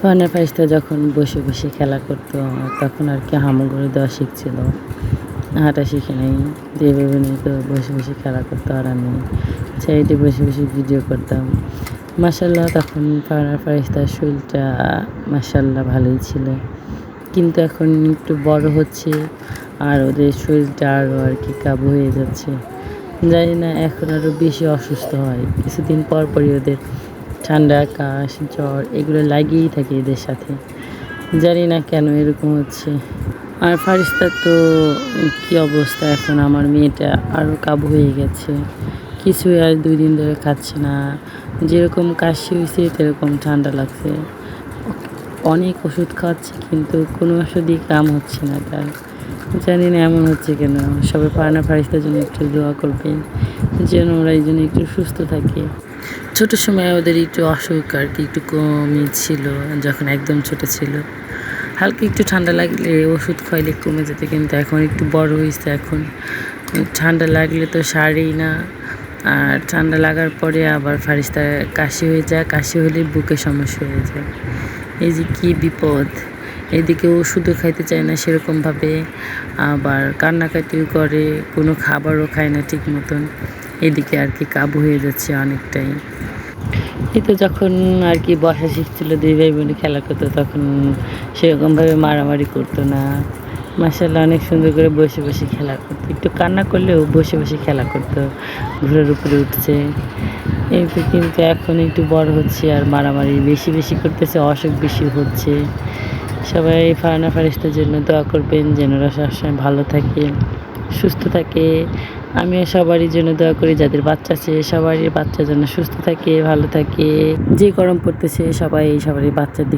ফারহানা ফারিস্তা যখন বসে বসে খেলা করতো তখন আর কি হামাগুড়ি দেওয়া শিখছিল, হাঁটা শিখে নাই। দিয়ে ভেবে নিয়ে তো বসে বসে খেলা করতো আর আমি সাইডে বসে বসে ভিডিও করতাম। মাসাল্লাহ তখন ফারহানা ফারিস্তার শরীরটা মাসাল্লাহ ভালোই ছিল, কিন্তু এখন একটু বড় হচ্ছে আর ওদের শরীরটা আরও আর কি কাবু হয়ে যাচ্ছে। জানি না এখন আরও বেশি অসুস্থ হয়, কিছুদিন পর পরই ওদের ঠান্ডা কাশ জ্বর এগুলো লাগিয়েই থাকে এদের সাথে। জানি না কেন এরকম হচ্ছে। আর ফারিস্তার তো কী অবস্থা, এখন আমার মেয়েটা আরও কাবু হয়ে গেছে, কিছুই আর 2 দিন ধরে খাচ্ছে না। যেরকম কাশি হয়েছে সেরকম ঠান্ডা লাগছে, অনেক ওষুধ খাওয়াচ্ছে কিন্তু কোনো ওষুধই কাম হচ্ছে না তার। জানি না এমন হচ্ছে কেন। সবাই ফারহানা ফারিস্তার জন্য একটু দোয়া করবেন যেন ওরা এই জন্য একটু সুস্থ থাকে। ছোট সময় ওদের একটু অসুখ আর কি একটু কমই ছিল, যখন একদম ছোট ছিল হালকা একটু ঠান্ডা লাগলে ওষুধ খাইলে কমে যেত, কিন্তু এখন একটু বড় হয়েছে, এখন ঠান্ডা লাগলে তো সারেই না। আর ঠান্ডা লাগার পরে আবার ফারিস্তার কাশি হয়ে যায়, কাশি হলে বুকে সমস্যা হয়ে যায়। এই যে কী বিপদ! এদিকে ওষুধও খাইতে চায় না সেরকমভাবে, আবার কান্নাকাটিও করে, কোনো খাবারও খায় না ঠিক মতন। এদিকে আর কি কাবু হয়ে যাচ্ছে অনেকটাই। এই তো যখন আর কি বসা শিখছিল 2 ভাই বোনে খেলা করতো তখন সেরকমভাবে মারামারি করতো না। মাশাআল্লাহ অনেক সুন্দর করে বসে বসে খেলা করতো, একটু কান্না করলেও বসে বসে খেলা করতো, ঘোড়ার উপরে উঠছে। এই তো, কিন্তু এখন একটু বড় হচ্ছে আর মারামারি বেশি বেশি করতেছে, অসুখ বেশি হচ্ছে। সবাই ফারহানা ফারিস্তার জন্য দোয়া করবেন যেন ওরা সবসময় ভালো থাকে, সুস্থ থাকে। আমিও সবারই জন্য দোয়া করি, যাদের বাচ্চা আছে সবারই বাচ্চা যেন সুস্থ থাকে, ভালো থাকে। যে গরম পড়তেছে সবারই বাচ্চার দিকে